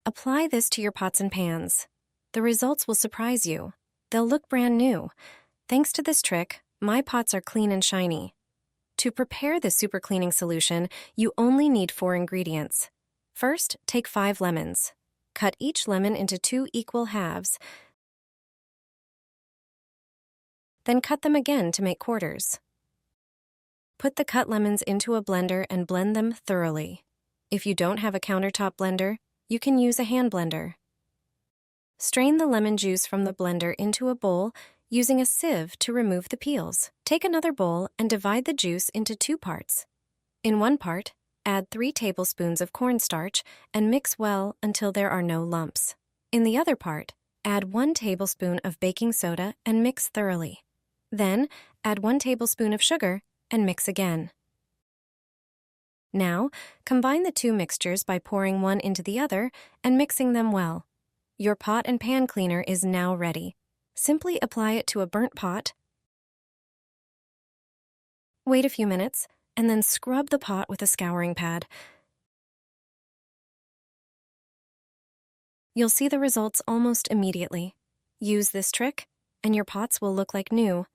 Apply this to your pots and pans. The results will surprise you. They'll look brand new. Thanks to this trick, my pots are clean and shiny. To prepare this super cleaning solution, you only need 4 ingredients. First, take 5 lemons. Cut each lemon into 2 equal halves. Then cut them again to make quarters. Put the cut lemons into a blender and blend them thoroughly. If you don't have a countertop blender, you can use a hand blender. Strain the lemon juice from the blender into a bowl using a sieve to remove the peels. Take another bowl and divide the juice into 2 parts. In one part, add 3 tablespoons of cornstarch and mix well until there are no lumps. In the other part, add 1 tablespoon of baking soda and mix thoroughly. Then, add 1 tablespoon of sugar and mix again. Now, combine the 2 mixtures by pouring one into the other and mixing them well. Your pot and pan cleaner is now ready. Simply apply it to a burnt pot. Wait a few minutes, and then scrub the pot with a scouring pad. You'll see the results almost immediately. Use this trick, and your pots will look like new.